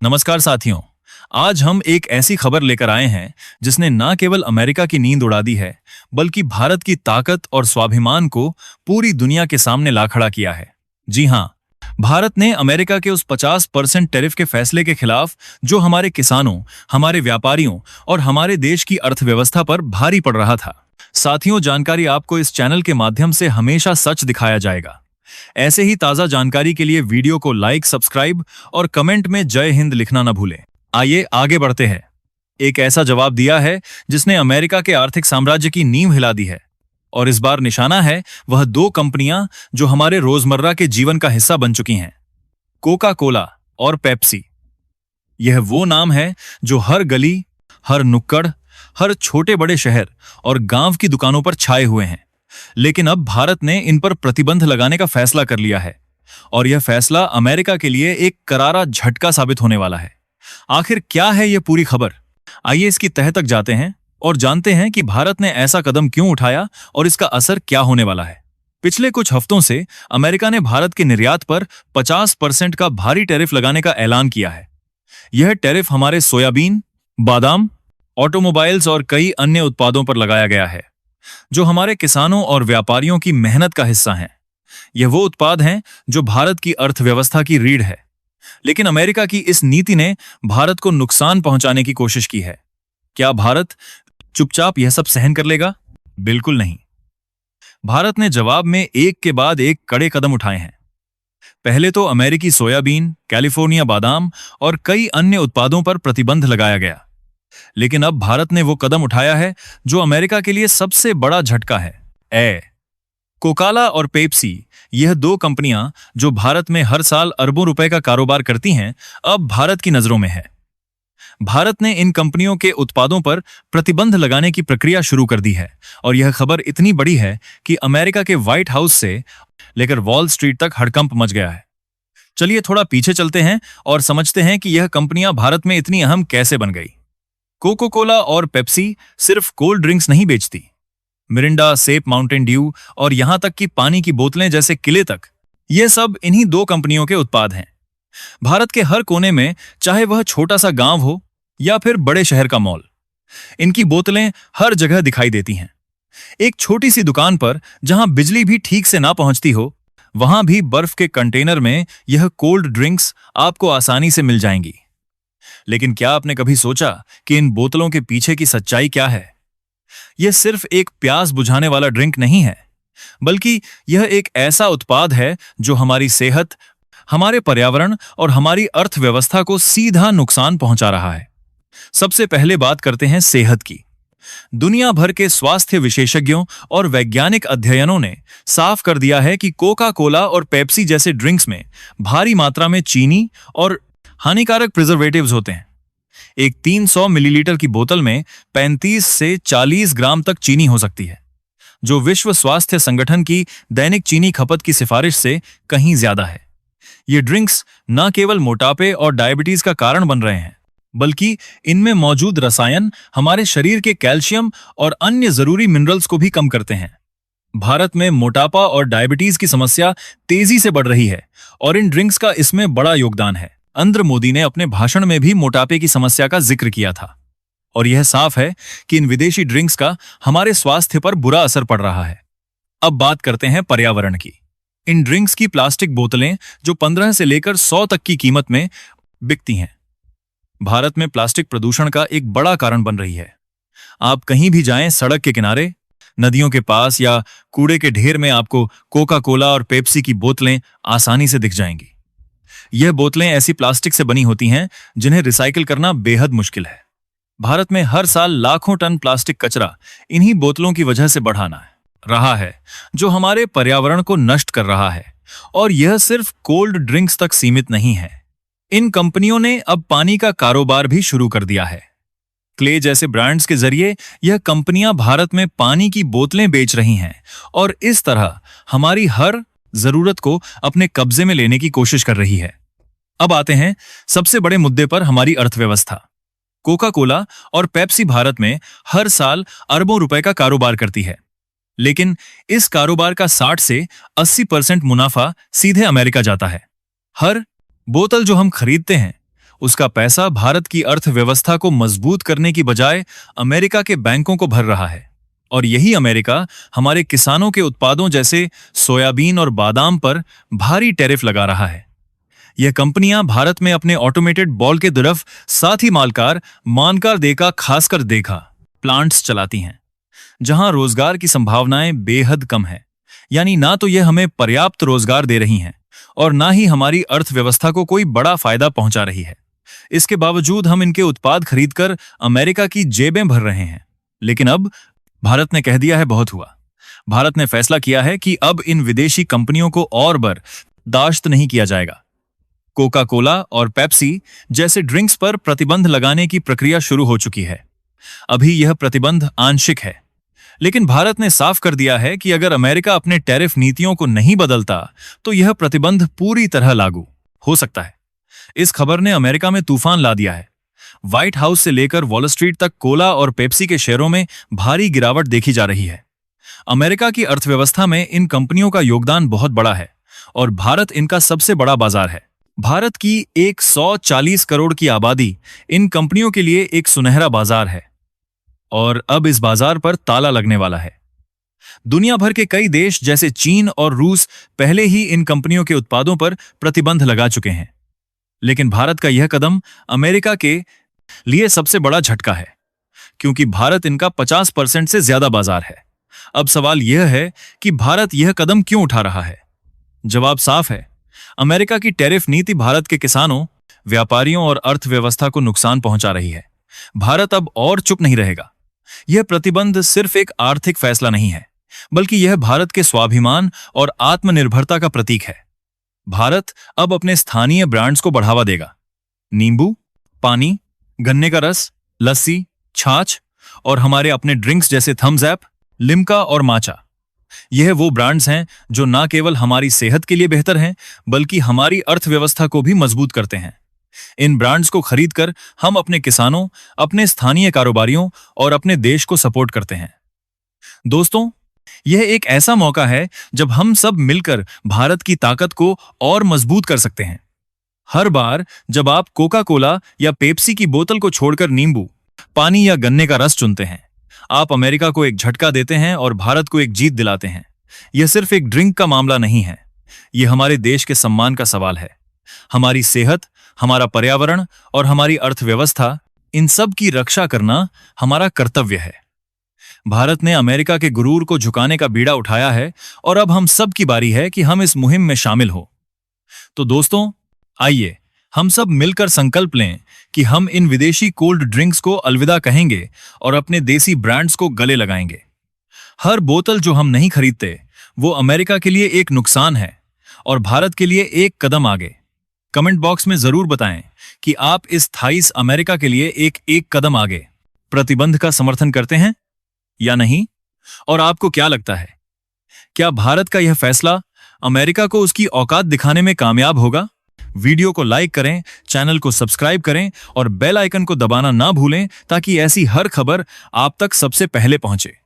नमस्कार साथियों। आज हम एक ऐसी खबर लेकर आए हैं जिसने न केवल अमेरिका की नींद उड़ा दी है, बल्कि भारत की ताकत और स्वाभिमान को पूरी दुनिया के सामने ला खड़ा किया है। जी हां, भारत ने अमेरिका के उस 50% टैरिफ के फैसले के खिलाफ, जो हमारे किसानों, हमारे व्यापारियों और हमारे देश की अर्थव्यवस्था पर भारी पड़ रहा था। साथियों, जानकारी आपको इस चैनल के माध्यम से हमेशा सच दिखाया जाएगा। ऐसे ही ताजा जानकारी के लिए वीडियो को लाइक, सब्सक्राइब और कमेंट में जय हिंद लिखना न भूलें। आइए आगे बढ़ते हैं। एक ऐसा जवाब दिया है जिसने अमेरिका के आर्थिक साम्राज्य की नींव हिला दी है, और इस बार निशाना है वह दो कंपनियां जो हमारे रोजमर्रा के जीवन का हिस्सा बन चुकी हैं, कोका कोला और पेप्सी। यह वो नाम है जो हर गली, हर नुक्कड़, हर छोटे बड़े शहर और गांव की दुकानों पर छाए हुए हैं। लेकिन अब भारत ने इन पर प्रतिबंध लगाने का फैसला कर लिया है, और यह फैसला अमेरिका के लिए एक करारा झटका साबित होने वाला है। आखिर क्या है यह पूरी खबर? आइए इसकी तह तक जाते हैं और जानते हैं कि भारत ने ऐसा कदम क्यों उठाया और इसका असर क्या होने वाला है। पिछले कुछ हफ्तों से अमेरिका ने भारत के निर्यात पर 50% का भारी टैरिफ लगाने का ऐलान किया है। यह टैरिफ हमारे सोयाबीन, बादाम, ऑटोमोबाइल्स और कई अन्य उत्पादों पर लगाया गया है, जो हमारे किसानों और व्यापारियों की मेहनत का हिस्सा हैं। यह वो उत्पाद हैं जो भारत की अर्थव्यवस्था की रीढ़ है। लेकिन अमेरिका की इस नीति ने भारत को नुकसान पहुंचाने की कोशिश की है। क्या भारत चुपचाप यह सब सहन कर लेगा? बिल्कुल नहीं। भारत ने जवाब में एक के बाद एक कड़े कदम उठाए हैं। पहले तो अमेरिकी सोयाबीन, कैलिफोर्निया बादाम और कई अन्य उत्पादों पर प्रतिबंध लगाया गया। लेकिन अब भारत ने वो कदम उठाया है जो अमेरिका के लिए सबसे बड़ा झटका है। कोकाला और पेप्सी, यह दो कंपनियां जो भारत में हर साल अरबों रुपए का कारोबार करती हैं, अब भारत की नजरों में है। भारत ने इन कंपनियों के उत्पादों पर प्रतिबंध लगाने की प्रक्रिया शुरू कर दी है, और यह खबर इतनी बड़ी है कि अमेरिका के व्हाइट हाउस से लेकर वॉल स्ट्रीट तक हड़कंप मच गया है। चलिए थोड़ा पीछे चलते हैं और समझते हैं कि यह कंपनियां भारत में इतनी अहम कैसे बन गई। कोका कोला और पेप्सी सिर्फ कोल्ड ड्रिंक्स नहीं बेचती। मिरिंडा, सेप माउंटेन ड्यू और यहां तक कि पानी की बोतलें जैसे किले तक, ये सब इन्हीं दो कंपनियों के उत्पाद हैं। भारत के हर कोने में, चाहे वह छोटा सा गांव हो या फिर बड़े शहर का मॉल, इनकी बोतलें हर जगह दिखाई देती हैं। एक छोटी सी दुकान पर जहां बिजली भी ठीक से ना पहुंचती हो, वहां भी बर्फ के कंटेनर में यह कोल्ड ड्रिंक्स आपको आसानी से मिल जाएंगी। लेकिन क्या आपने कभी सोचा कि इन बोतलों के पीछे की सच्चाई क्या है? यह सिर्फ एक प्यास बुझाने वाला ड्रिंक नहीं है, बल्कि यह एक ऐसा उत्पाद है जो हमारी सेहत, हमारे पर्यावरण और हमारी अर्थव्यवस्था को सीधा नुकसान पहुंचा रहा है। सबसे पहले बात करते हैं सेहत की। दुनिया भर के स्वास्थ्य विशेषज्ञों और वैज्ञानिक अध्ययनों ने साफ कर दिया है कि कोका कोला और पेप्सी जैसे ड्रिंक्स में भारी मात्रा में चीनी और हानिकारक प्रिजर्वेटिव्स होते हैं। एक 300 मिलीलीटर की बोतल में 35 से 40 ग्राम तक चीनी हो सकती है, जो विश्व स्वास्थ्य संगठन की दैनिक चीनी खपत की सिफारिश से कहीं ज्यादा है। ये ड्रिंक्स न केवल मोटापे और डायबिटीज का कारण बन रहे हैं, बल्कि इनमें मौजूद रसायन हमारे शरीर के कैल्शियम और अन्य जरूरी मिनरल्स को भी कम करते हैं। भारत में मोटापा और डायबिटीज की समस्या तेजी से बढ़ रही है, और इन ड्रिंक्स का इसमें बड़ा योगदान है। नरेंद्र मोदी ने अपने भाषण में भी मोटापे की समस्या का जिक्र किया था, और यह साफ है कि इन विदेशी ड्रिंक्स का हमारे स्वास्थ्य पर बुरा असर पड़ रहा है। अब बात करते हैं पर्यावरण की। इन ड्रिंक्स की प्लास्टिक बोतलें जो 15 से लेकर 100 तक की कीमत में बिकती हैं, भारत में प्लास्टिक प्रदूषण का एक बड़ा कारण बन रही है। आप कहीं भी जाएं, सड़क के किनारे, नदियों के पास या कूड़े के ढेर में आपको कोका कोला और पेप्सी की बोतलें आसानी से दिख जाएंगी। यह बोतलें ऐसी प्लास्टिक से बनी होती हैं जिन्हें रिसाइकिल करना बेहद मुश्किल है। भारत में हर साल लाखों टन प्लास्टिक कचरा इन्हीं बोतलों की वजह से बढ़ाना रहा है, जो हमारे पर्यावरण को नष्ट कर रहा है। और यह सिर्फ कोल्ड ड्रिंक्स तक सीमित नहीं है। इन कंपनियों ने अब पानी का कारोबार भी शुरू कर दिया है। क्ले जैसे ब्रांड्स के जरिए यह कंपनियां भारत में पानी की बोतलें बेच रही हैं, और इस तरह हमारी हर जरूरत को अपने कब्जे में लेने की कोशिश कर रही है। अब आते हैं सबसे बड़े मुद्दे पर, हमारी अर्थव्यवस्था। कोका कोला और पेप्सी भारत में हर साल अरबों रुपए का कारोबार करती है, लेकिन इस कारोबार का 60 से 80% मुनाफा सीधे अमेरिका जाता है। हर बोतल जो हम खरीदते हैं उसका पैसा भारत की अर्थव्यवस्था को मजबूत करने की बजाय अमेरिका के बैंकों को भर रहा है। और यही अमेरिका हमारे किसानों के उत्पादों जैसे सोयाबीन और बादाम पर भारी टैरिफ लगा रहा है। यह कंपनियां भारत में अपने ऑटोमेटेड बॉल के तरफ साथ ही मालकार मानकार देखा खासकर देखा प्लांट्स चलाती हैं, जहां रोजगार की संभावनाएं बेहद कम है। यानी ना तो यह हमें पर्याप्त रोजगार दे रही हैं और ना ही हमारी अर्थव्यवस्था को कोई बड़ा फायदा पहुंचा रही है। इसके बावजूद हम इनके उत्पाद खरीदकर अमेरिका की जेबें भर रहे हैं। लेकिन अब भारत ने कह दिया है बहुत हुआ। भारत ने फैसला किया है कि अब इन विदेशी कंपनियों को और बर्दाश्त नहीं किया जाएगा। कोका कोला और पेप्सी जैसे ड्रिंक्स पर प्रतिबंध लगाने की प्रक्रिया शुरू हो चुकी है। अभी यह प्रतिबंध आंशिक है, लेकिन भारत ने साफ कर दिया है कि अगर अमेरिका अपने टैरिफ नीतियों को नहीं बदलता तो यह प्रतिबंध पूरी तरह लागू हो सकता है। इस खबर ने अमेरिका में तूफान ला दिया है। व्हाइट हाउस से लेकर वॉल स्ट्रीट तक कोला और पेप्सी के शेयरों में भारी गिरावट देखी जा रही है। अमेरिका की अर्थव्यवस्था में इन कंपनियों का योगदान बहुत बड़ा है और भारत इनका सबसे बड़ा बाजार है। भारत की 140 करोड़ की आबादी इन कंपनियों के लिए एक सुनहरा बाजार है और अब इस बाजार पर ताला लगने वाला है। दुनिया भर के कई देश जैसे चीन और रूस पहले ही इन कंपनियों के उत्पादों पर प्रतिबंध लगा चुके हैं, लेकिन भारत का यह कदम अमेरिका के लिए सबसे बड़ा झटका है, क्योंकि भारत इनका 50% से ज्यादा बाजार है। अब सवाल यह है कि भारत यह कदम क्यों उठा रहा है? जवाब साफ है। अमेरिका की टैरिफ नीति भारत के किसानों, व्यापारियों और अर्थव्यवस्था को नुकसान पहुंचा रही है। भारत अब और चुप नहीं रहेगा। यह प्रतिबंध सिर्फ एक आर्थिक फैसला नहीं है, बल्कि यह भारत के स्वाभिमान और आत्मनिर्भरता का प्रतीक है। भारत अब अपने स्थानीय ब्रांड्स को बढ़ावा देगा। नींबू, पानी, गन्ने का रस, लस्सी, छाछ और हमारे अपने ड्रिंक्स जैसे थम्स अप, लिम्का और माचा। यह वो ब्रांड्स हैं जो न केवल हमारी सेहत के लिए बेहतर हैं, बल्कि हमारी अर्थव्यवस्था को भी मजबूत करते हैं। इन ब्रांड्स को खरीदकर हम अपने किसानों, अपने स्थानीय कारोबारियों और अपने देश को सपोर्ट करते हैं। दोस्तों, यह एक ऐसा मौका है जब हम सब मिलकर भारत की ताकत को और मजबूत कर सकते हैं। हर बार जब आप कोका कोला या पेप्सी की बोतल को छोड़कर नींबू, पानी या गन्ने का रस चुनते हैं, आप अमेरिका को एक झटका देते हैं और भारत को एक जीत दिलाते हैं। यह सिर्फ एक ड्रिंक का मामला नहीं है, यह हमारे देश के सम्मान का सवाल है। हमारी सेहत, हमारा पर्यावरण और हमारी अर्थव्यवस्था, इन सब की रक्षा करना हमारा कर्तव्य है। भारत ने अमेरिका के गुरूर को झुकाने का बीड़ा उठाया है और अब हम सब की बारी है कि हम इस मुहिम में शामिल हो। तो दोस्तों, आइए हम सब मिलकर संकल्प लें कि हम इन विदेशी कोल्ड ड्रिंक्स को अलविदा कहेंगे और अपने देसी ब्रांड्स को गले लगाएंगे। हर बोतल जो हम नहीं खरीदते वो अमेरिका के लिए एक नुकसान है और भारत के लिए एक कदम आगे। कमेंट बॉक्स में जरूर बताएं कि आप इस 28 अमेरिका के लिए एक कदम आगे प्रतिबंध का समर्थन करते हैं या नहीं। और आपको क्या लगता है, क्या भारत का यह फैसला अमेरिका को उसकी औकात दिखाने में कामयाब होगा? वीडियो को लाइक करें, चैनल को सब्सक्राइब करें और बेल आइकन को दबाना ना भूलें ताकि ऐसी हर खबर आप तक सबसे पहले पहुंचे।